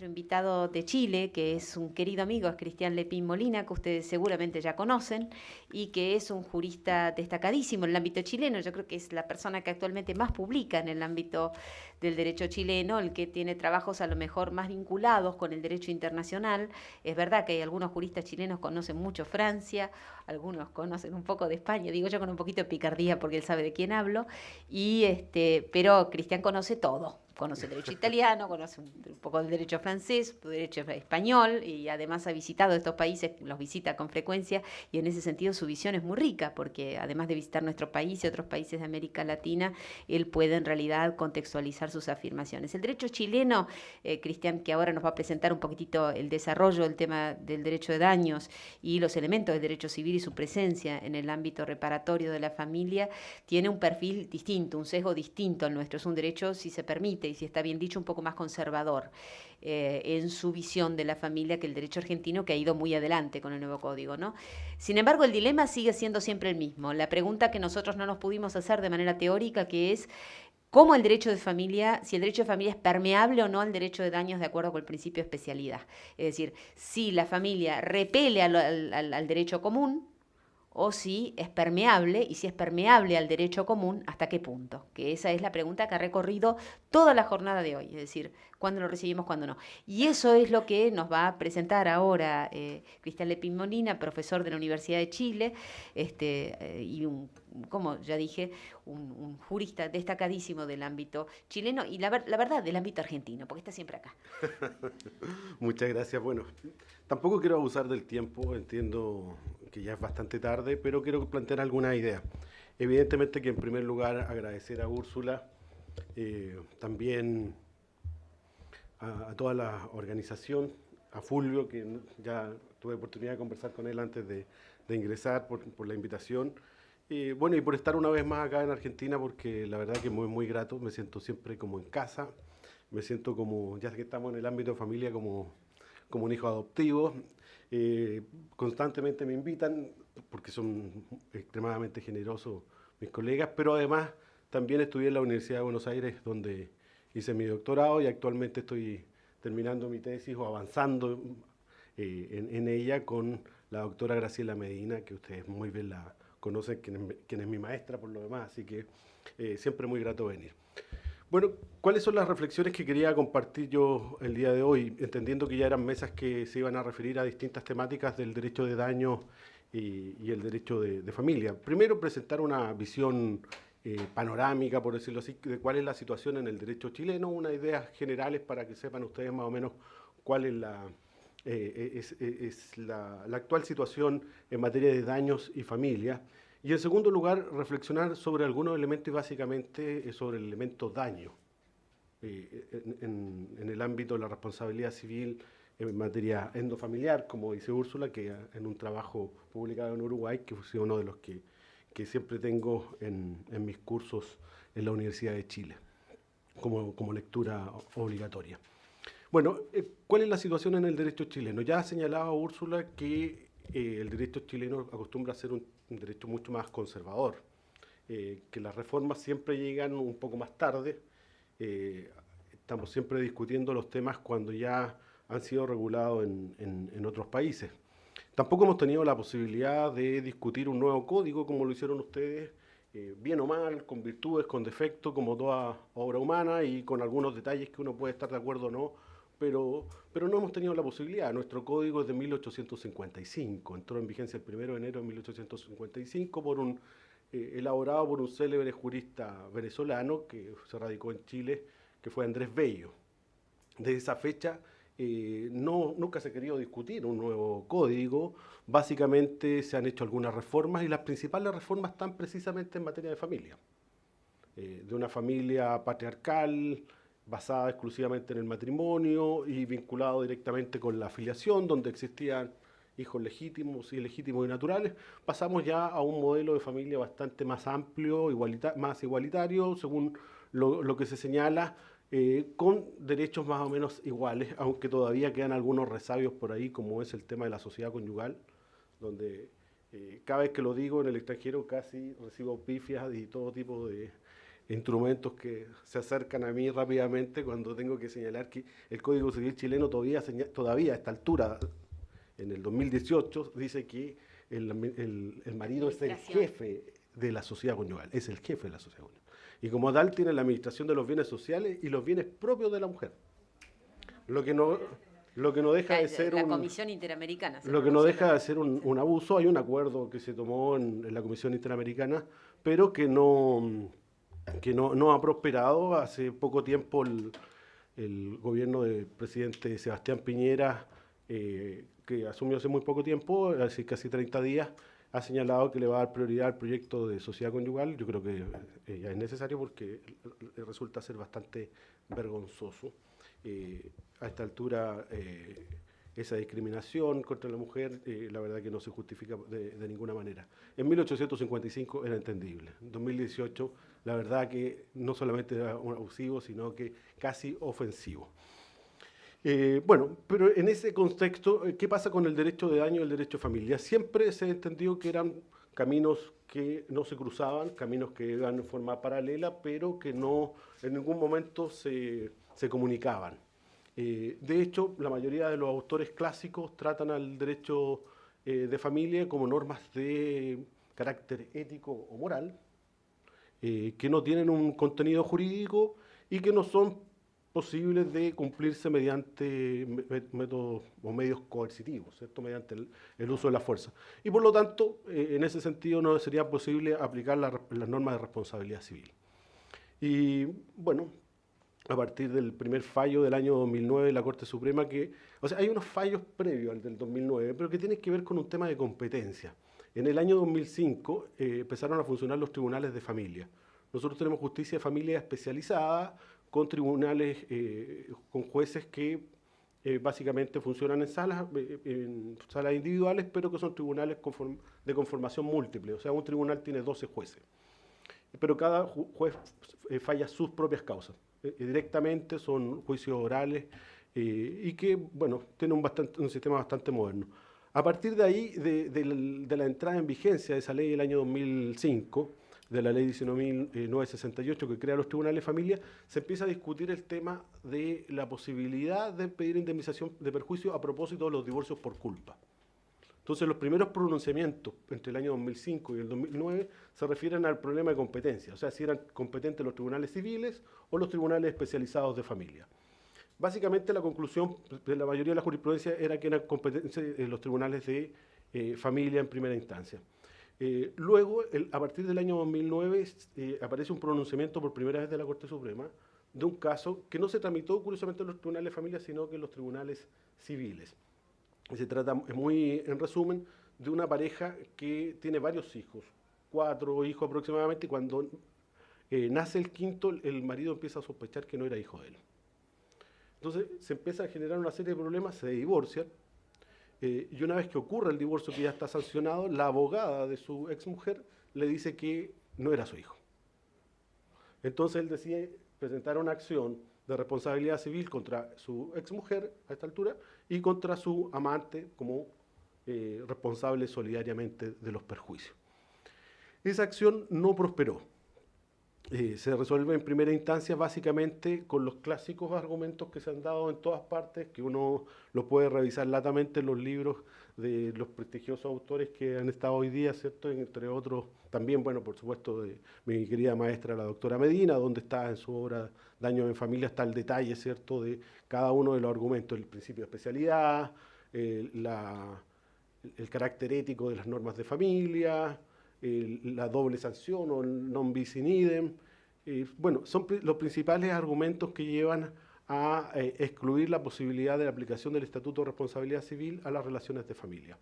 nuestro invitado de Chile, que es un querido amigo, es Cristian Lepín Molina, que ustedes seguramente ya conocen, y que es un jurista destacadísimo en el ámbito chileno. Yo creo que es la persona que actualmente más publica en el ámbito del derecho chileno, el que tiene trabajos a lo mejor más vinculados con el derecho internacional. Es verdad que hay algunos juristas chilenos que conocen mucho Francia, algunos conocen un poco de España, digo yo con un poquito de picardía porque él sabe de quién hablo, pero Cristian conoce todo. Conoce el derecho italiano, conoce un poco del derecho francés, derecho español, y además ha visitado estos países, los visita con frecuencia, y en ese sentido su visión es muy rica, porque además de visitar nuestro país y otros países de América Latina, él puede en realidad contextualizar sus afirmaciones. El derecho chileno, Cristian, que ahora nos va a presentar un poquitito el desarrollo del tema del derecho de daños y los elementos del derecho civil y su presencia en el ámbito reparatorio de la familia, tiene un perfil distinto, un sesgo distinto al nuestro. Es un derecho, si se permite, y si está bien dicho, un poco más conservador en su visión de la familia que el derecho argentino, que ha ido muy adelante con el nuevo código, ¿no? Sin embargo, el dilema sigue siendo siempre el mismo. La pregunta que nosotros no nos pudimos hacer de manera teórica, que es cómo el derecho de familia, si el derecho de familia es permeable o no al derecho de daños de acuerdo con el principio de especialidad. Es decir, si la familia repele al derecho común, o si es permeable, y si es permeable al derecho común, ¿hasta qué punto? Que esa es la pregunta que ha recorrido toda la jornada de hoy, es decir, ¿cuándo lo recibimos, cuándo no? Y eso es lo que nos va a presentar ahora Cristian Lepín Molina, profesor de la Universidad de Chile, y como ya dije, un jurista destacadísimo del ámbito chileno y la verdad del ámbito argentino, porque está siempre acá. Muchas gracias. Bueno, tampoco quiero abusar del tiempo, entiendo que ya es bastante tarde, pero quiero plantear algunas ideas. Evidentemente que en primer lugar agradecer a Úrsula, también a toda la organización, a Fulvio, que ya tuve oportunidad de conversar con él antes de ingresar, por la invitación. Bueno, y por estar una vez más acá en Argentina, porque la verdad que es muy, muy grato, me siento siempre como en casa, me siento como, ya que estamos en el ámbito de familia, como un hijo adoptivo. Eh, Constantemente me invitan, porque son extremadamente generosos mis colegas, pero además también estudié en la Universidad de Buenos Aires, donde hice mi doctorado y actualmente estoy terminando mi tesis o avanzando en ella con la doctora Graciela Medina, que ustedes muy bien la conocen, quien es mi maestra por lo demás, así que siempre muy grato venir. Bueno, ¿cuáles son las reflexiones que quería compartir yo el día de hoy? Entendiendo que ya eran mesas que se iban a referir a distintas temáticas del derecho de daño y el derecho de familia. Primero, presentar una visión panorámica, por decirlo así, de cuál es la situación en el derecho chileno, unas ideas generales para que sepan ustedes más o menos cuál es la actual situación en materia de daños y familia. Y en segundo lugar, reflexionar sobre algunos elementos y básicamente sobre el elemento daño en el ámbito de la responsabilidad civil en materia endofamiliar, como dice Úrsula, que en un trabajo publicado en Uruguay, que fue uno de los que siempre tengo en mis cursos en la Universidad de Chile, como lectura obligatoria. Bueno, ¿cuál es la situación en el derecho chileno? Ya ha señalado Úrsula que el derecho chileno acostumbra a ser un derecho mucho más conservador, que las reformas siempre llegan un poco más tarde. eh, Estamos siempre discutiendo los temas cuando ya han sido regulados en otros países. Tampoco hemos tenido la posibilidad de discutir un nuevo código como lo hicieron ustedes, bien o mal, con virtudes, con defectos, como toda obra humana y con algunos detalles que uno puede estar de acuerdo o no, pero no hemos tenido la posibilidad. Nuestro código es de 1855, entró en vigencia el 1 de enero de 1855 elaborado por un célebre jurista venezolano que se radicó en Chile, que fue Andrés Bello. Desde esa fecha nunca se ha querido discutir un nuevo código, básicamente se han hecho algunas reformas y las principales reformas están precisamente en materia de familia, de una familia patriarcal basada exclusivamente en el matrimonio y vinculado directamente con la afiliación, donde existían hijos legítimos, ilegítimos y naturales, pasamos ya a un modelo de familia bastante más amplio, más igualitario, según lo que se señala, con derechos más o menos iguales, aunque todavía quedan algunos resabios por ahí, como es el tema de la sociedad conyugal, donde cada vez que lo digo en el extranjero casi recibo pifias y todo tipo instrumentos que se acercan a mí rápidamente cuando tengo que señalar que el Código Civil chileno todavía a esta altura, en el 2018, dice que el marido es el jefe de la sociedad conyugal, es el jefe de la sociedad conyugal. Y como tal tiene la administración de los bienes sociales y los bienes propios de la mujer. Lo que no deja de ser la Comisión Interamericana. Lo que no deja de ser un abuso. Hay un acuerdo que se tomó en la Comisión Interamericana, pero que no ha prosperado. Hace poco tiempo el gobierno del presidente Sebastián Piñera, que asumió hace muy poco tiempo, hace casi 30 días, ha señalado que le va a dar prioridad al proyecto de sociedad conyugal. Yo creo que ya es necesario porque resulta ser bastante vergonzoso. A esta altura, esa discriminación contra la mujer, la verdad que no se justifica de ninguna manera. En 1855 era entendible. En 2018, la verdad que no solamente era un abusivo, sino que casi ofensivo. Bueno, pero en ese contexto, ¿qué pasa con el derecho de daño y el derecho de familia? Siempre se entendió que eran caminos que no se cruzaban, caminos que iban en forma paralela, pero que no en ningún momento se comunicaban. De hecho, la mayoría de los autores clásicos tratan al derecho de familia como normas de carácter ético o moral, que no tienen un contenido jurídico y que no son posibles de cumplirse mediante métodos o medios coercitivos, ¿cierto? Mediante el uso de la fuerza. Y por lo tanto, en ese sentido no sería posible aplicar las normas de responsabilidad civil. Y bueno, a partir del primer fallo del año 2009 de la Corte Suprema, o sea, hay unos fallos previos al del 2009, pero que tienen que ver con un tema de competencia. En el año 2005 empezaron a funcionar los tribunales de familia. Nosotros tenemos justicia de familia especializada, con tribunales, con jueces que básicamente funcionan en salas individuales, pero que son tribunales de conformación múltiple. O sea, un tribunal tiene 12 jueces, pero cada juez falla sus propias causas. Directamente son juicios orales y que, bueno, tienen un sistema bastante moderno. A partir de ahí, de la entrada en vigencia de esa ley del año 2005, de la ley 19.968 que crea los tribunales de familia, se empieza a discutir el tema de la posibilidad de pedir indemnización de perjuicio a propósito de los divorcios por culpa. Entonces, los primeros pronunciamientos entre el año 2005 y el 2009 se refieren al problema de competencia, o sea, si eran competentes los tribunales civiles o los tribunales especializados de familia. Básicamente, la conclusión de la mayoría de la jurisprudencia era que eran competentes los tribunales de familia en primera instancia. Luego, a partir del año 2009, aparece un pronunciamiento por primera vez de la Corte Suprema de un caso que no se tramitó, curiosamente, en los tribunales de familia, sino que en los tribunales civiles. Se trata, muy en resumen, de una pareja que tiene varios hijos, 4 hijos aproximadamente, y cuando nace el quinto, el marido empieza a sospechar que no era hijo de él. Entonces se empieza a generar una serie de problemas, se divorcian, y una vez que ocurre el divorcio que ya está sancionado, la abogada de su exmujer le dice que no era su hijo. Entonces él decide presentar una acción de responsabilidad civil contra su exmujer a esta altura y contra su amante como responsable solidariamente de los perjuicios. Esa acción no prosperó. Se resuelve en primera instancia básicamente con los clásicos argumentos que se han dado en todas partes, que uno los puede revisar latamente en los libros de los prestigiosos autores que han estado hoy día, ¿cierto? Entre otros, también, bueno, por supuesto, de mi querida maestra, la doctora Medina, donde está en su obra Daño en Familia, está el detalle, ¿cierto?, de cada uno de los argumentos, el principio de especialidad, el carácter ético de las normas de familia, la doble sanción o el non bis in idem. Bueno, son los principales argumentos que llevan a excluir la posibilidad de la aplicación del Estatuto de Responsabilidad Civil a las relaciones de familia.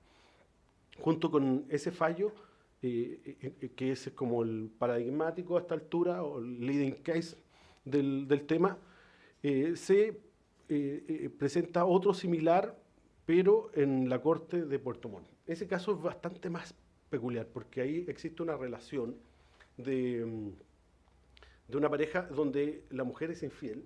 Junto con ese fallo, que es como el paradigmático a esta altura, o el leading case del tema, se presenta otro similar, pero en la Corte de Puerto Montt. Ese caso es bastante más peculiar, porque ahí existe una relación de una pareja donde la mujer es infiel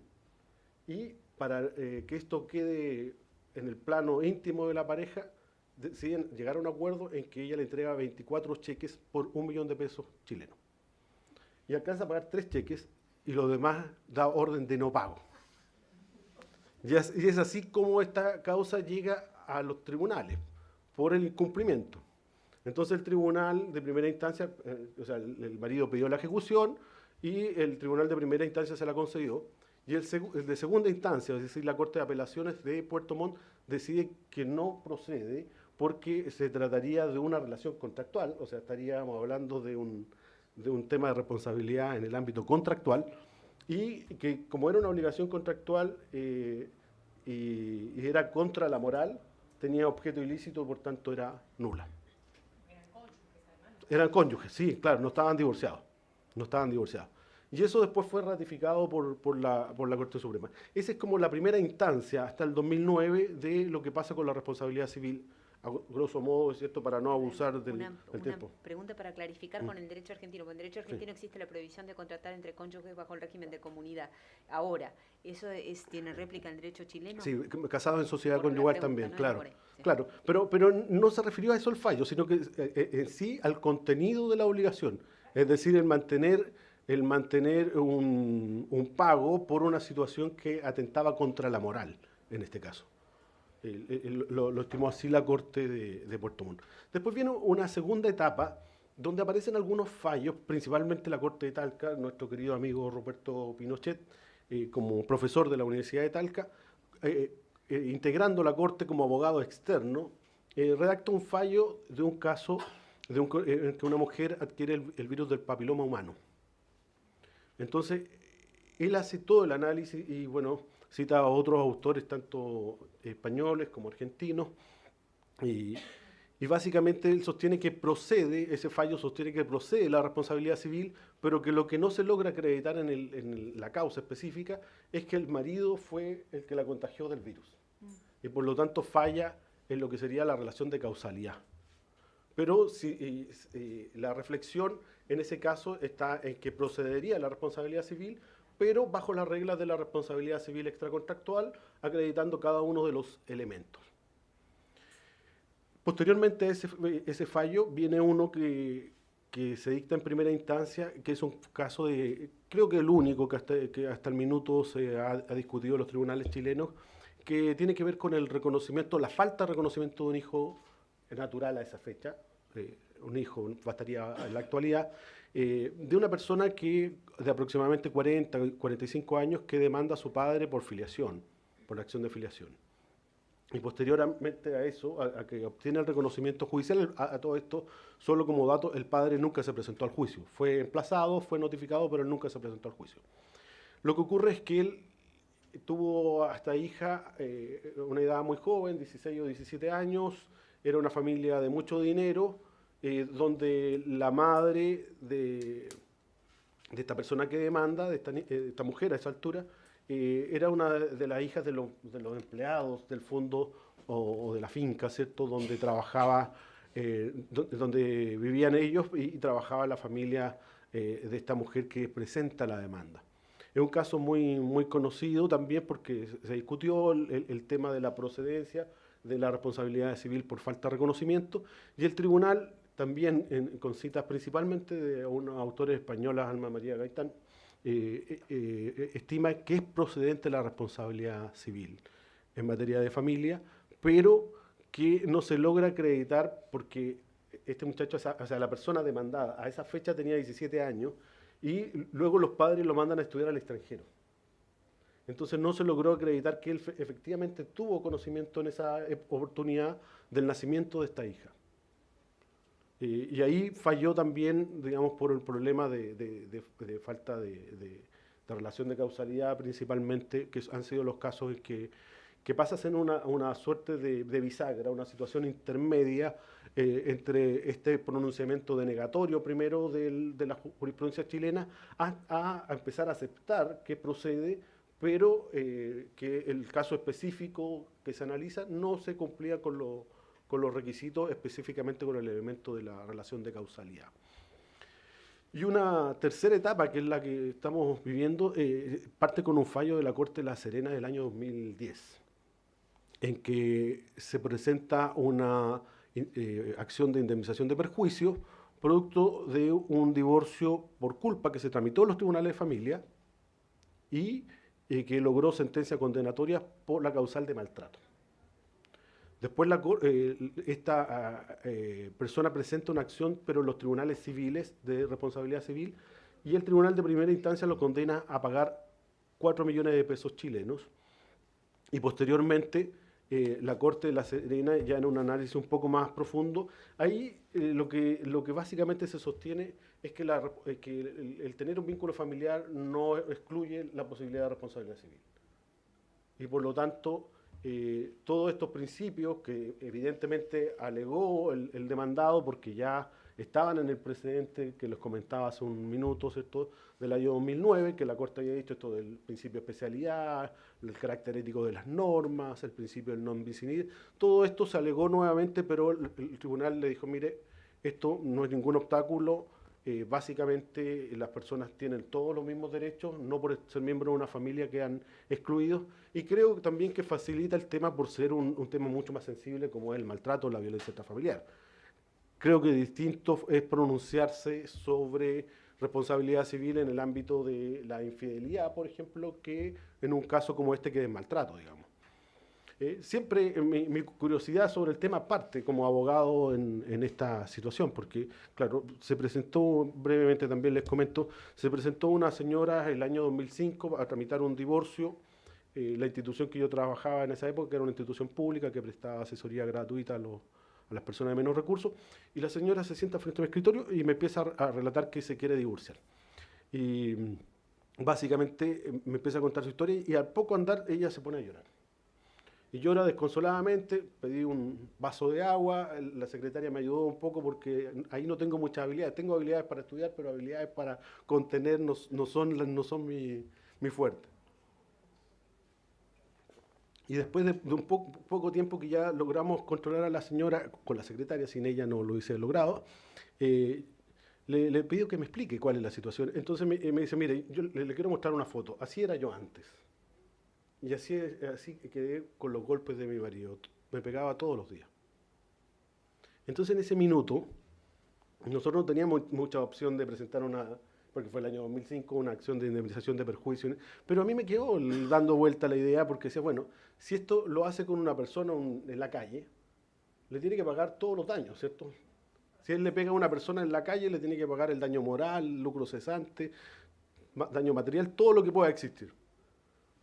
y para que esto quede en el plano íntimo de la pareja, deciden llegar a un acuerdo en que ella le entrega 24 cheques por 1 millón de pesos chilenos. y alcanza a pagar 3 cheques y los demás da orden de no pago. Y es así como esta causa llega a los tribunales, por el incumplimiento. Entonces el tribunal de primera instancia, o sea, el marido pidió la ejecución y el tribunal de primera instancia se la concedió. Y el de segunda instancia, es decir, la Corte de Apelaciones de Puerto Montt, decide que no procede porque se trataría de una relación contractual, o sea, estaríamos hablando de un tema de responsabilidad en el ámbito contractual, y que como era una obligación contractual y era contra la moral, tenía objeto ilícito, por tanto era nula. Eran cónyuges, sí, claro, no estaban divorciados. No estaban divorciados. Y eso después fue ratificado por la Corte Suprema. Esa es como la primera instancia, hasta el 2009, de lo que pasa con la responsabilidad civil, a grosso modo, ¿es cierto?, para no abusar del tiempo. Una pregunta para clarificar con el derecho argentino. Con el derecho argentino existe la prohibición de contratar entre cónyuges bajo el régimen de comunidad. Ahora, ¿eso tiene réplica en el derecho chileno? Sí, casados en sociedad Por la conyugal pregunta, también, ¿no? claro. Sí. Claro, pero no se refirió a eso el fallo, sino que en sí al contenido de la obligación. Es decir, el mantener un pago por una situación que atentaba contra la moral, en este caso. Lo estimó así la Corte de Puerto Montt. Después viene una segunda etapa donde aparecen algunos fallos, principalmente la Corte de Talca, nuestro querido amigo Roberto Pinochet, como profesor de la Universidad de Talca, integrando la Corte como abogado externo, redacta un fallo de un caso en que una mujer adquiere el virus del papiloma humano. Entonces, él hace todo el análisis y, bueno, cita a otros autores, tanto españoles como argentinos, y básicamente él sostiene que ese fallo sostiene que procede la responsabilidad civil, pero que lo que no se logra acreditar en la causa específica es que el marido fue el que la contagió del virus. Y por lo tanto falla en lo que sería la relación de causalidad. Pero la reflexión en ese caso está en que procedería la responsabilidad civil, pero bajo las reglas de la responsabilidad civil extracontractual, acreditando cada uno de los elementos. Posteriormente a ese fallo viene uno que se dicta en primera instancia, que es un caso creo que el único que hasta el minuto se ha discutido en los tribunales chilenos, que tiene que ver con el reconocimiento, la falta de reconocimiento de un hijo natural a esa fecha, un hijo bastaría en la actualidad, de una persona de aproximadamente 40, 45 años que demanda a su padre por filiación, por acción de filiación. Y posteriormente a eso, a que obtiene el reconocimiento judicial, a todo esto, solo como dato, el padre nunca se presentó al juicio. Fue emplazado, fue notificado, pero él nunca se presentó al juicio. Lo que ocurre es que él tuvo a esta hija una edad muy joven, 16 o 17 años, era una familia de mucho dinero, donde la madre de esta persona que demanda, de esta mujer a esa altura, era una de las hijas de los empleados del fondo o de la finca, ¿cierto?, donde trabajaba, donde vivían ellos y trabajaba la familia de esta mujer que presenta la demanda. Es un caso muy, muy conocido también porque se discutió el tema de la procedencia, de la responsabilidad civil por falta de reconocimiento, y el tribunal también, con citas principalmente de unos autores españolas, Alma María Gaitán, estima que es procedente la responsabilidad civil en materia de familia, pero que no se logra acreditar porque este muchacho, o sea, la persona demandada a esa fecha tenía 17 años y luego los padres lo mandan a estudiar al extranjero. Entonces no se logró acreditar que él efectivamente tuvo conocimiento en esa oportunidad del nacimiento de esta hija. Y ahí falló también, digamos, por el problema de falta de relación de causalidad, principalmente, que han sido los casos en que pasas en una suerte de bisagra, una situación intermedia entre este pronunciamiento denegatorio primero de la jurisprudencia chilena a empezar a aceptar que procede, pero que el caso específico que se analiza no se cumplía con los requisitos, específicamente con el elemento de la relación de causalidad. Y una tercera etapa, que es la que estamos viviendo, parte con un fallo de la Corte de La Serena del año 2010, en que se presenta una acción de indemnización de perjuicio producto de un divorcio por culpa que se tramitó en los tribunales de familia y que logró sentencia condenatoria por la causal de maltrato. Después esta persona presenta una acción, pero en los tribunales civiles de responsabilidad civil, y el tribunal de primera instancia lo condena a pagar 4 millones de pesos chilenos, y posteriormente la Corte de La Serena, ya en un análisis un poco más profundo, ahí lo que básicamente se sostiene es que, el tener un vínculo familiar no excluye la posibilidad de responsabilidad civil. Y por lo tanto, todos estos principios que evidentemente alegó el demandado, porque ya estaban en el precedente que les comentaba hace un minuto, ¿cierto?, del año 2009, que la Corte había dicho esto del principio de especialidad, el carácter ético de las normas, el principio del non bis in idem, todo esto se alegó nuevamente, pero el tribunal le dijo, mire, esto no es ningún obstáculo, básicamente las personas tienen todos los mismos derechos, no por ser miembros de una familia quedan excluidos, y creo también que facilita el tema por ser un tema mucho más sensible como es el maltrato o la violencia intrafamiliar. Creo que distinto es pronunciarse sobre responsabilidad civil en el ámbito de la infidelidad, por ejemplo, que en un caso como este que es maltrato, digamos. Siempre mi curiosidad sobre el tema parte como abogado en esta situación, porque, claro, se presentó, brevemente también les comento, se presentó una señora el año 2005 a tramitar un divorcio. La institución que yo trabajaba en esa época era una institución pública que prestaba asesoría gratuita a las personas de menos recursos, y la señora se sienta frente a mi escritorio y me empieza a relatar que se quiere divorciar. Y básicamente me empieza a contar su historia y al poco andar ella se pone a llorar. Y llora desconsoladamente, pedí un vaso de agua, la secretaria me ayudó un poco porque ahí no tengo muchas habilidades. Tengo habilidades para estudiar, pero habilidades para contener no son mi fuerte. Y después de un poco tiempo que ya logramos controlar a la señora, con la secretaria, sin ella no lo hubiese logrado, le pido que me explique cuál es la situación. Entonces me dice, mire, yo le quiero mostrar una foto. Así era yo antes. Y así quedé con los golpes de mi marido. Me pegaba todos los días. Entonces en ese minuto, nosotros no teníamos mucha opción de presentar porque fue el año 2005, una acción de indemnización de perjuicio. Pero a mí me quedó dando vuelta la idea porque decía, bueno, si esto lo hace con una persona en la calle, le tiene que pagar todos los daños, ¿cierto? Si él le pega a una persona en la calle, le tiene que pagar el daño moral, lucro cesante, daño material, todo lo que pueda existir.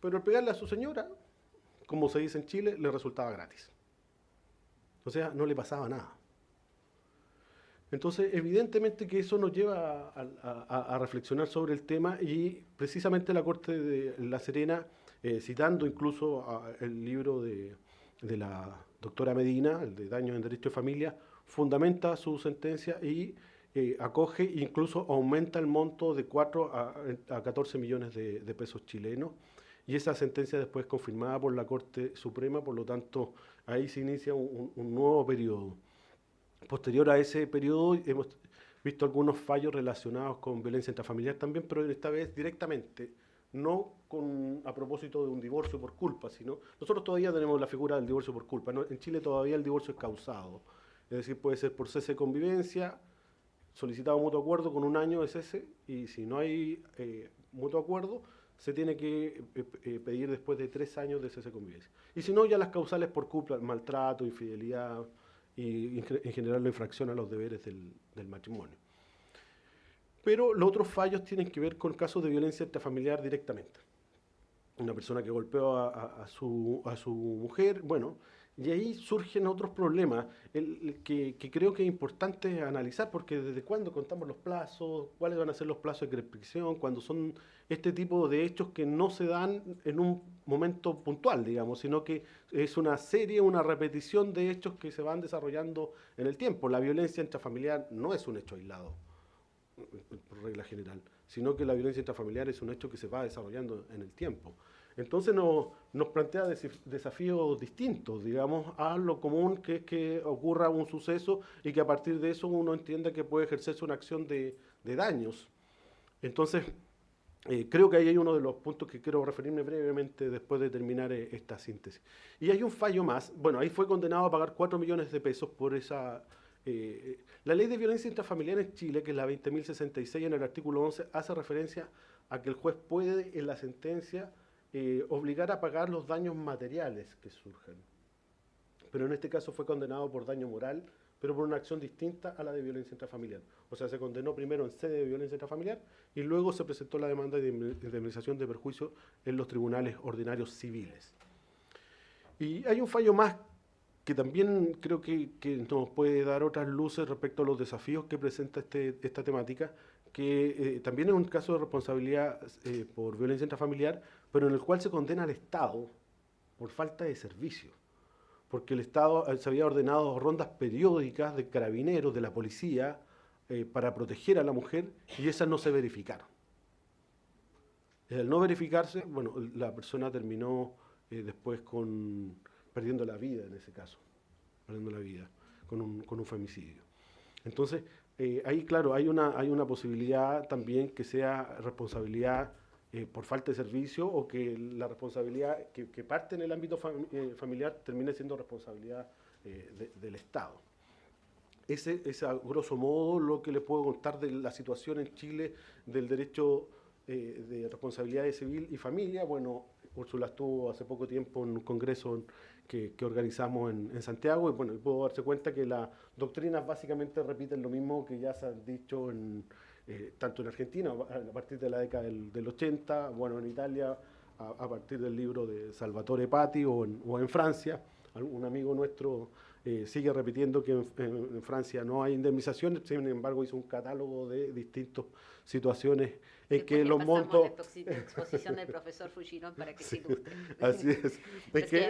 Pero al pegarle a su señora, como se dice en Chile, le resultaba gratis. O sea, no le pasaba nada. Entonces, evidentemente que eso nos lleva a reflexionar sobre el tema, y precisamente la Corte de La Serena, citando incluso el libro de la doctora Medina, el de Daños en Derecho de Familia, fundamenta su sentencia y acoge e incluso aumenta el monto de 4 a 14 millones de pesos chilenos. Y esa sentencia después confirmada por la Corte Suprema, por lo tanto, ahí se inicia un nuevo periodo. Posterior a ese periodo hemos visto algunos fallos relacionados con violencia intrafamiliar también, pero esta vez directamente, no a propósito de un divorcio por culpa, sino nosotros todavía tenemos la figura del divorcio por culpa, ¿no? En Chile todavía el divorcio es causado, es decir, puede ser por cese de convivencia, solicitado mutuo acuerdo con 1 año de cese, y si no hay mutuo acuerdo, se tiene que pedir después de 3 años de cese de convivencia. Y si no, ya las causales por culpa, maltrato, infidelidad y en general la infracción a los deberes del matrimonio. Pero los otros fallos tienen que ver con casos de violencia intrafamiliar directamente. Una persona que golpeó a su mujer, bueno, y ahí surgen otros problemas que creo que es importante analizar, porque desde cuándo contamos los plazos, cuáles van a ser los plazos de prescripción, cuando son este tipo de hechos que no se dan en un momento puntual, digamos, sino que es una serie, una repetición de hechos que se van desarrollando en el tiempo. La violencia intrafamiliar no es un hecho aislado, por regla general, sino que la violencia intrafamiliar es un hecho que se va desarrollando en el tiempo. Entonces nos plantea desafíos distintos, digamos, a lo común que es que ocurra un suceso y que a partir de eso uno entienda que puede ejercerse una acción de daños. Entonces, creo que ahí hay uno de los puntos que quiero referirme brevemente después de terminar esta síntesis. Y hay un fallo más. Bueno, ahí fue condenado a pagar 4 millones de pesos por esa La ley de violencia intrafamiliar en Chile, que es la 20.066, en el artículo 11, hace referencia a que el juez puede, en la sentencia, obligar a pagar los daños materiales que surjan. Pero en este caso fue condenado por daño moral, pero por una acción distinta a la de violencia intrafamiliar. O sea, se condenó primero en sede de violencia intrafamiliar y luego se presentó la demanda de indemnización de perjuicio en los tribunales ordinarios civiles. Y hay un fallo más que también creo que nos puede dar otras luces respecto a los desafíos que presenta esta temática, que también es un caso de responsabilidad por violencia intrafamiliar, pero en el cual se condena al Estado por falta de servicio, porque el Estado se había ordenado rondas periódicas de carabineros, de la policía, para proteger a la mujer, y esas no se verificaron. Al no verificarse, bueno, la persona terminó después perdiendo la vida en ese caso, perdiendo la vida con un femicidio. Entonces, ahí, claro, hay una posibilidad también que sea responsabilidad por falta de servicio, o que la responsabilidad que parte en el ámbito familiar termine siendo responsabilidad del Estado. Ese es a grosso modo lo que les puedo contar de la situación en Chile del derecho de responsabilidad civil y familia. Bueno, Úrsula estuvo hace poco tiempo en un congreso que organizamos en Santiago, y bueno, puedo darse cuenta que las doctrinas básicamente repiten lo mismo que ya se han dicho tanto en Argentina, a partir de la década del 80, bueno, en Italia, a partir del libro de Salvatore Patti, o en Francia. Un amigo nuestro sigue repitiendo que en Francia no hay indemnizaciones, sin embargo hizo un catálogo de distintas situaciones en que los montos... la exposición del profesor Fouchillon para que se ilustre. Así es.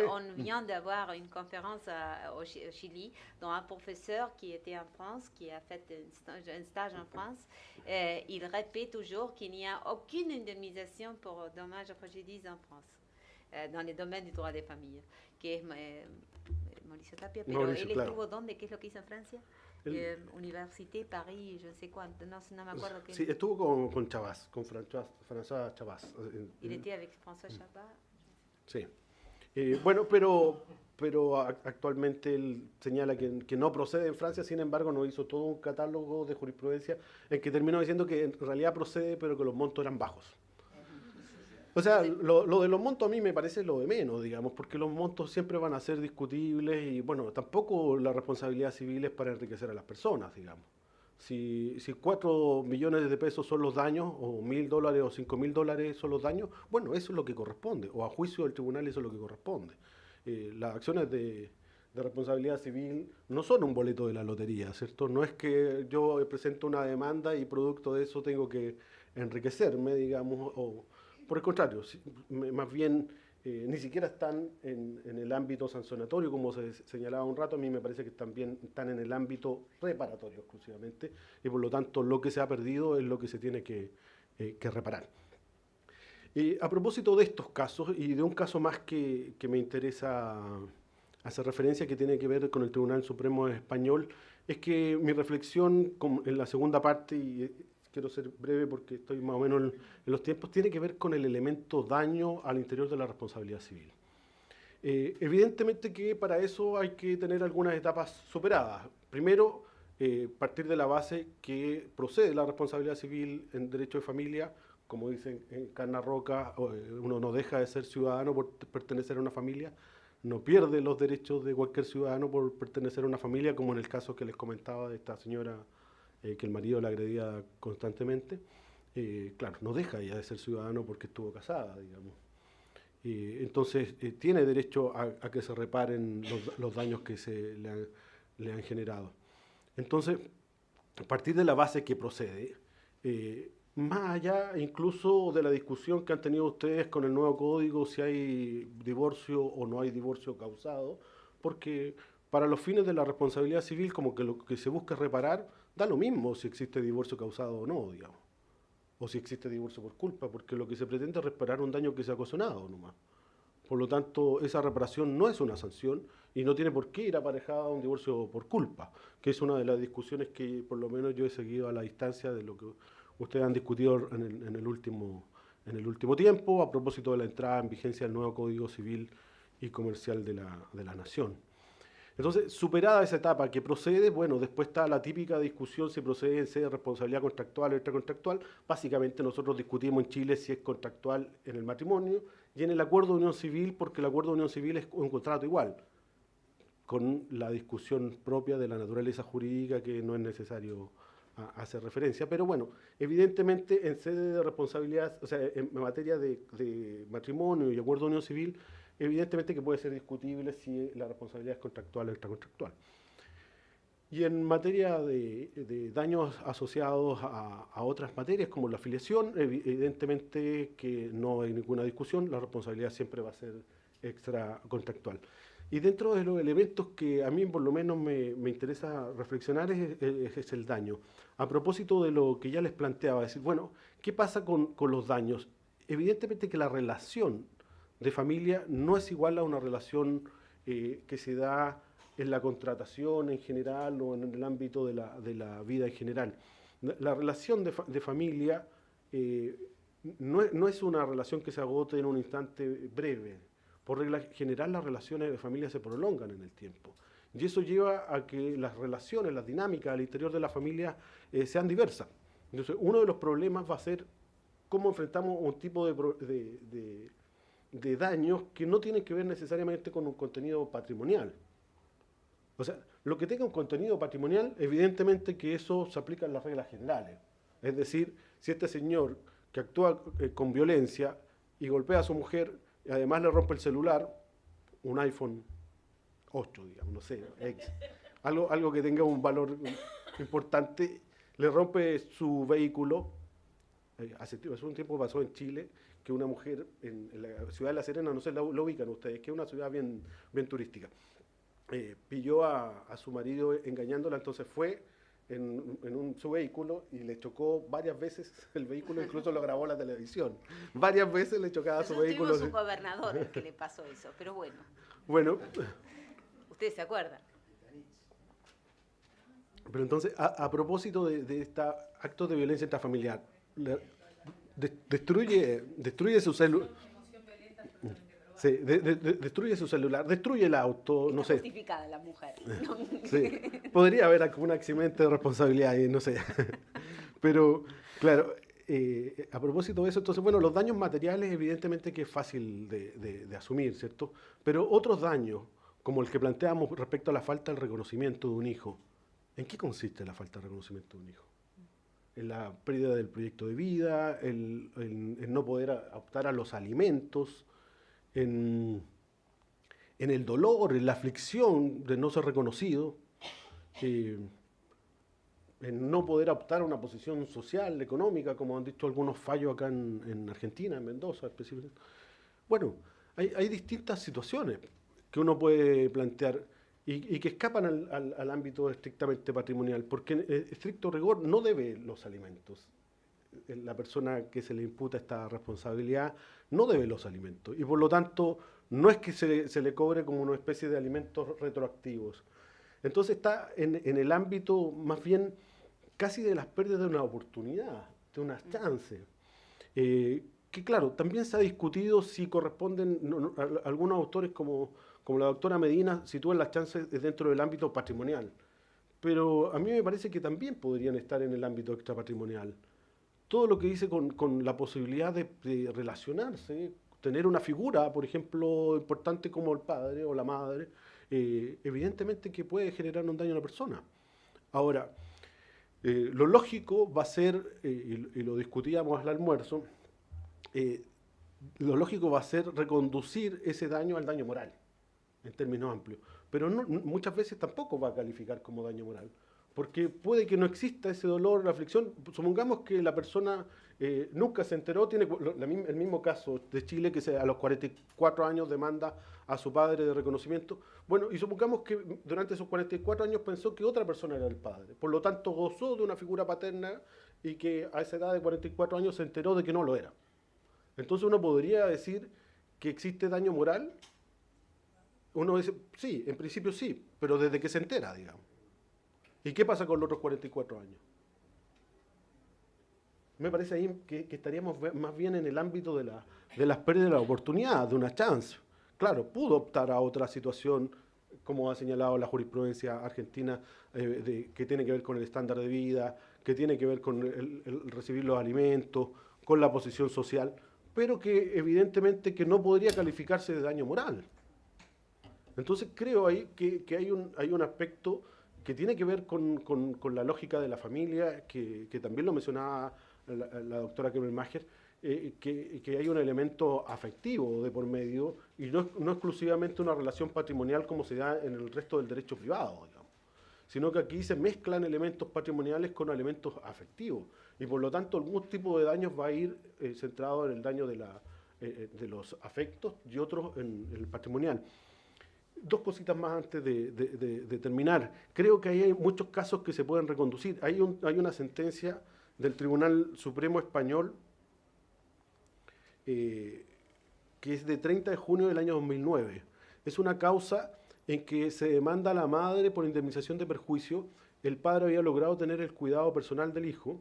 On vient d'avoir une conférence au Chili, dont un professeur qui était en France, qui a fait un stage en France, il répète toujours qu'il n'y a aucune indemnisation pour dommages et préjudices en France, dans les domaines du droit des familles, que es Mauricio Tapia, pero Mauricio, él claro. estuvo ¿dónde? ¿Qué es lo que hizo en Francia? Université, París, yo no sé cuánto, no me acuerdo qué. Sí, estuvo con Chabás, con François Chabás. Il était avec François Chabas. Sí. Bueno, pero actualmente él señala que no procede en Francia, sin embargo nos hizo todo un catálogo de jurisprudencia en que terminó diciendo que en realidad procede, pero que los montos eran bajos. O sea, lo de los montos a mí me parece lo de menos, digamos, porque los montos siempre van a ser discutibles, y bueno, tampoco la responsabilidad civil es para enriquecer a las personas, digamos. Si 4 millones de pesos son los daños, o $1.000 o $5.000 son los daños, bueno, eso es lo que corresponde, o a juicio del tribunal eso es lo que corresponde. Las acciones de responsabilidad civil no son un boleto de la lotería, ¿cierto? No es que yo presento una demanda y producto de eso tengo que enriquecerme, digamos, o por el contrario, más bien ni siquiera están en el ámbito sancionatorio, como se señalaba un rato. A mí me parece que también están en el ámbito reparatorio exclusivamente, y por lo tanto lo que se ha perdido es lo que se tiene que reparar. A propósito de estos casos, y de un caso más que me interesa hacer referencia, que tiene que ver con el Tribunal Supremo Español, es que mi reflexión en la segunda parte, y quiero ser breve porque estoy más o menos en los tiempos, tiene que ver con el elemento daño al interior de la responsabilidad civil. Evidentemente que para eso hay que tener algunas etapas superadas. Primero, partir de la base que procede la responsabilidad civil en derecho de familia. Como dicen en Carna Roca, uno no deja de ser ciudadano por pertenecer a una familia, no pierde los derechos de cualquier ciudadano por pertenecer a una familia, como en el caso que les comentaba de esta señora que el marido la agredía constantemente. Claro, no deja ya de ser ciudadano porque estuvo casada, digamos. Entonces, tiene derecho a que se reparen los daños que le han generado. Entonces, a partir de la base que procede, más allá incluso de la discusión que han tenido ustedes con el nuevo código, si hay divorcio o no hay divorcio causado, porque para los fines de la responsabilidad civil, como que lo que se busca es reparar, da lo mismo si existe divorcio causado o no, digamos, o si existe divorcio por culpa, porque lo que se pretende es reparar un daño que se ha ocasionado nomás. Por lo tanto, esa reparación no es una sanción y no tiene por qué ir aparejada a un divorcio por culpa, que es una de las discusiones que por lo menos yo he seguido a la distancia de lo que ustedes han discutido en el último tiempo, a propósito de la entrada en vigencia del nuevo Código Civil y Comercial de la Nación. Entonces, superada esa etapa que procede, bueno, después está la típica discusión si procede en sede de responsabilidad contractual o extracontractual. Básicamente nosotros discutimos en Chile si es contractual en el matrimonio y en el acuerdo de unión civil, porque el acuerdo de unión civil es un contrato igual, con la discusión propia de la naturaleza jurídica que no es necesario hacer referencia. Pero bueno, evidentemente en sede de responsabilidad, o sea, en materia de matrimonio y acuerdo de unión civil, evidentemente que puede ser discutible si la responsabilidad es contractual o extracontractual. Y en materia de daños asociados a otras materias como la afiliación, evidentemente que no hay ninguna discusión, la responsabilidad siempre va a ser extracontractual. Y dentro de los elementos que a mí por lo menos me interesa reflexionar es el daño. A propósito de lo que ya les planteaba, decir, bueno, ¿qué pasa con los daños? Evidentemente que la relación de familia no es igual a una relación que se da en la contratación en general o en el ámbito de la vida en general. La relación de familia no es una relación que se agote en un instante breve. Por regla general, las relaciones de familia se prolongan en el tiempo. Y eso lleva a que las relaciones, las dinámicas al interior de la familia sean diversas. Entonces, uno de los problemas va a ser cómo enfrentamos un tipo de daños que no tienen que ver necesariamente con un contenido patrimonial. O sea, lo que tenga un contenido patrimonial, evidentemente que eso se aplica en las reglas generales. Es decir, si este señor que actúa con violencia y golpea a su mujer y además le rompe el celular, un iPhone 8, digamos, no sé, X, algo que tenga un valor importante, le rompe su vehículo. Hace un tiempo pasó en Chile que una mujer en la ciudad de La Serena, no sé, lo ubican ustedes, que es una ciudad bien turística, pilló a su marido engañándola, entonces fue en su vehículo y le chocó varias veces el vehículo, incluso lo grabó la televisión. Varias veces le chocaba a su vehículo. Tuvimos un gobernador al que le pasó eso, pero bueno. Bueno. ¿Ustedes se acuerdan? Pero entonces, a propósito de estos actos de violencia intrafamiliar, destruye su celular. Sí, destruye su celular, destruye el auto, Está no sé. justificada la mujer. Sí, podría haber algún accidente de responsabilidad ahí, no sé. Pero, claro, a propósito de eso, entonces, bueno, los daños materiales evidentemente que es fácil de asumir, ¿cierto? Pero otros daños, como el que planteamos respecto a la falta del reconocimiento de un hijo, ¿en qué consiste la falta de reconocimiento de un hijo? En la pérdida del proyecto de vida, el no poder optar a los alimentos, en el dolor, en la aflicción de no ser reconocido, en no poder optar a una posición social, económica, como han dicho algunos fallos acá en Argentina, en Mendoza específicamente. Bueno, hay distintas situaciones que uno puede plantear y que escapan al ámbito estrictamente patrimonial, porque en estricto rigor no debe los alimentos. La persona que se le imputa esta responsabilidad no debe los alimentos y por lo tanto no es que se le cobre como una especie de alimentos retroactivos. Entonces está en el ámbito más bien casi de las pérdidas de una oportunidad, de unas chances. Que claro, también se ha discutido si corresponden, algunos autores como la doctora Medina sitúan las chances dentro del ámbito patrimonial, pero a mí me parece que también podrían estar en el ámbito extrapatrimonial. Todo lo que dice con la posibilidad de relacionarse, tener una figura, por ejemplo, importante como el padre o la madre, evidentemente que puede generar un daño a la persona. Ahora, lo lógico va a ser, y lo discutíamos al almuerzo, lo lógico va a ser reconducir ese daño al daño moral, en términos amplios. Pero muchas veces tampoco va a calificar como daño moral, porque puede que no exista ese dolor, la aflicción. Supongamos que la persona nunca se enteró, tiene el mismo caso de Chile, que a los 44 años demanda a su padre de reconocimiento. Bueno, y supongamos que durante esos 44 años pensó que otra persona era el padre, por lo tanto gozó de una figura paterna y que a esa edad de 44 años se enteró de que no lo era. Entonces uno podría decir que existe daño moral. Uno dice, sí, en principio sí, pero desde que se entera, digamos. ¿Y qué pasa con los otros 44 años? Me parece ahí que estaríamos más bien en el ámbito de las pérdidas de la oportunidad, de una chance. Claro, pudo optar a otra situación como ha señalado la jurisprudencia argentina, que tiene que ver con el estándar de vida, que tiene que ver con el recibir los alimentos, con la posición social, pero que evidentemente que no podría calificarse de daño moral. Entonces creo ahí que hay un aspecto que tiene que ver con la lógica de la familia, que también lo mencionaba la doctora Kemmelmacher, que hay un elemento afectivo de por medio y no exclusivamente una relación patrimonial como se da en el resto del derecho privado, digamos, sino que aquí se mezclan elementos patrimoniales con elementos afectivos y por lo tanto algún tipo de daños va a ir centrado en el daño de los afectos y otros en el patrimonial. Dos cositas más antes de terminar. Creo que ahí hay muchos casos que se pueden reconducir. Hay una sentencia del Tribunal Supremo Español que es de 30 de junio del año 2009. Es una causa en que se demanda a la madre por indemnización de perjuicio. El padre había logrado tener el cuidado personal del hijo,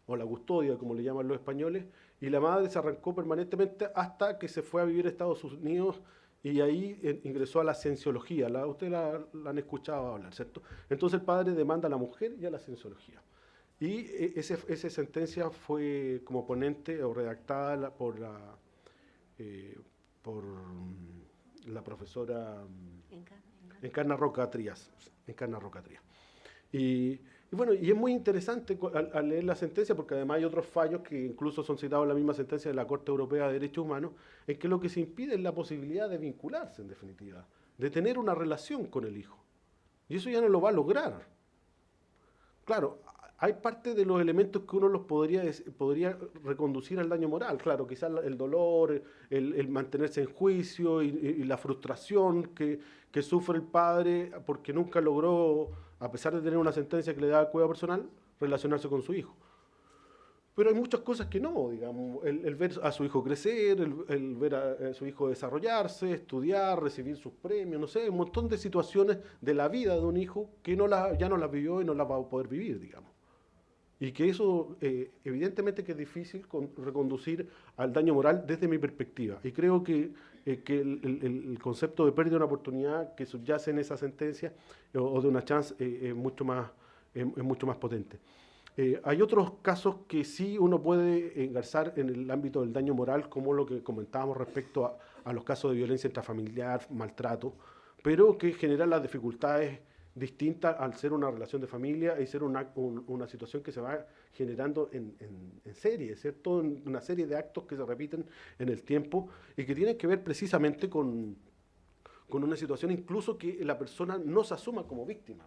o la custodia, como le llaman los españoles, y la madre se arrancó permanentemente hasta que se fue a vivir a Estados Unidos y ahí ingresó a la cienciología. Ustedes la han escuchado hablar, ¿cierto? Entonces el padre demanda a la mujer y a la cienciología. Y esa sentencia fue como ponente o redactada por la profesora Encarna Roca Trías. Y bueno, y es muy interesante al leer la sentencia, porque además hay otros fallos que incluso son citados en la misma sentencia de la Corte Europea de Derechos Humanos, en que lo que se impide es la posibilidad de vincularse, en definitiva, de tener una relación con el hijo. Y eso ya no lo va a lograr. Claro, hay parte de los elementos que uno los podría reconducir al daño moral. Claro, quizás el dolor, el mantenerse en juicio y la frustración que sufre el padre porque nunca logró, a pesar de tener una sentencia que le da cuidado personal, relacionarse con su hijo. Pero hay muchas cosas que no, digamos, el ver a su hijo crecer, el ver a su hijo desarrollarse, estudiar, recibir sus premios, no sé, un montón de situaciones de la vida de un hijo que ya no las vivió y no las va a poder vivir, digamos. Y que eso, evidentemente que es difícil reconducir al daño moral desde mi perspectiva. Y creo que el concepto de pérdida de una oportunidad que subyace en esa sentencia o de una chance es mucho más potente. Hay otros casos que sí uno puede engarzar en el ámbito del daño moral, como lo que comentábamos respecto a los casos de violencia intrafamiliar, maltrato, pero que generan las dificultades distintas al ser una relación de familia y ser una situación que se va generando en serie, ¿cierto? Una serie de actos que se repiten en el tiempo y que tienen que ver precisamente con una situación incluso que la persona no se asuma como víctima.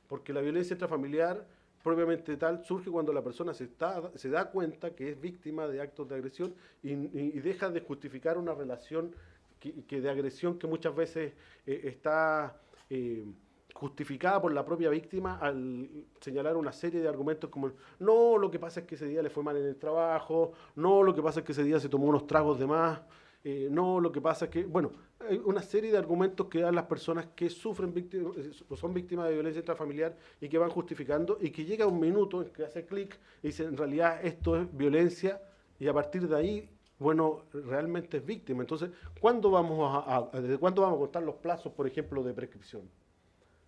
Porque la violencia intrafamiliar propiamente tal surge cuando la persona se da cuenta que es víctima de actos de agresión y deja de justificar una relación que de agresión que muchas veces está justificada por la propia víctima al señalar una serie de argumentos como no, lo que pasa es que ese día le fue mal en el trabajo, no, lo que pasa es que ese día se tomó unos tragos de más, no, lo que pasa es que, bueno, hay una serie de argumentos que dan las personas que sufren son víctimas de violencia intrafamiliar y que van justificando y que llega un minuto en que hace clic y dice en realidad esto es violencia y a partir de ahí, bueno, realmente es víctima. Entonces, ¿desde cuándo vamos a contar los plazos, por ejemplo, de prescripción?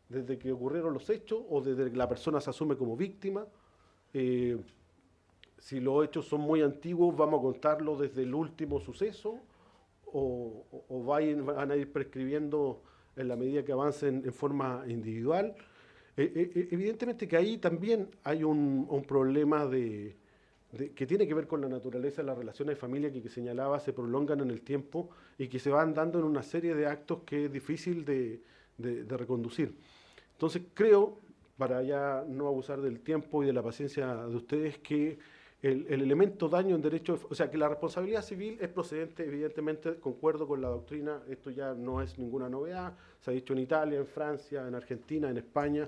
¿Desde que ocurrieron los hechos o desde que la persona se asume como víctima? Si los hechos son muy antiguos, ¿vamos a contarlo desde el último suceso? ¿O van a ir prescribiendo en la medida que avancen en forma individual? Evidentemente que ahí también hay un problema que tiene que ver con la naturaleza de las relaciones de familia que señalaba, se prolongan en el tiempo y que se van dando en una serie de actos que es difícil de reconducir. Entonces creo, para ya no abusar del tiempo y de la paciencia de ustedes, que el elemento daño en derecho, o sea, que la responsabilidad civil es procedente, evidentemente, concuerdo con la doctrina, esto ya no es ninguna novedad, se ha dicho en Italia, en Francia, en Argentina, en España,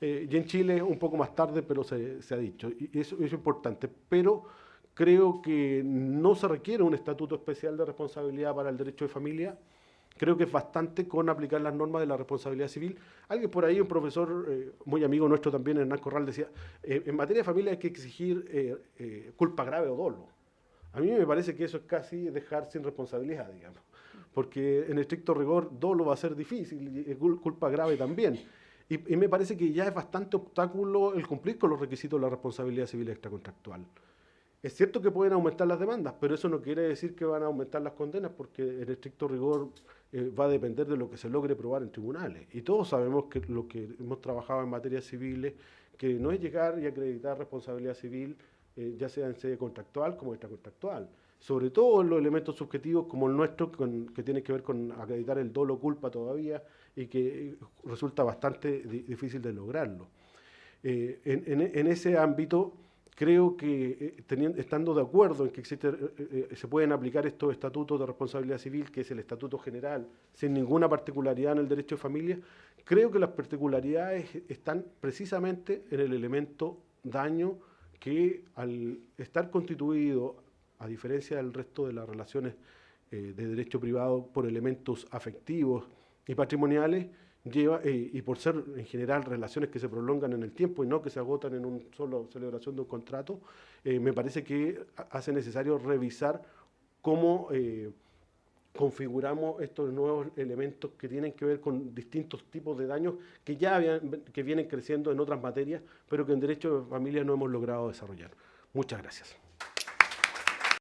y en Chile un poco más tarde, pero se ha dicho, y eso es importante, pero creo que no se requiere un estatuto especial de responsabilidad para el derecho de familia. Creo que es bastante con aplicar las normas de la responsabilidad civil. Alguien por ahí, un profesor muy amigo nuestro también, Hernán Corral, decía, en materia de familia hay que exigir culpa grave o dolo. A mí me parece que eso es casi dejar sin responsabilidad, digamos. porque en estricto rigor dolo va a ser difícil y culpa grave también. Y me parece que ya es bastante obstáculo el cumplir con los requisitos de la responsabilidad civil extracontractual. Es cierto que pueden aumentar las demandas, pero eso no quiere decir que van a aumentar las condenas, porque en estricto rigor va a depender de lo que se logre probar en tribunales. Y todos sabemos que lo que hemos trabajado en materia civiles, que no es llegar y acreditar responsabilidad civil, ya sea en sede contractual como extracontractual. Sobre todo en los elementos subjetivos como el nuestro, que tiene que ver con acreditar el dolo culpa todavía y que resulta bastante difícil de lograrlo. En ese ámbito, creo que estando de acuerdo en que se pueden aplicar estos estatutos de responsabilidad civil, que es el estatuto general, sin ninguna particularidad en el derecho de familia, creo que las particularidades están precisamente en el elemento daño que al estar constituido, a diferencia del resto de las relaciones de derecho privado, por elementos afectivos y patrimoniales, y por ser en general relaciones que se prolongan en el tiempo y no que se agotan en una sola celebración de un contrato, me parece que hace necesario revisar cómo configuramos estos nuevos elementos que tienen que ver con distintos tipos de daños que vienen creciendo en otras materias, pero que en derecho de familia no hemos logrado desarrollar. Muchas gracias.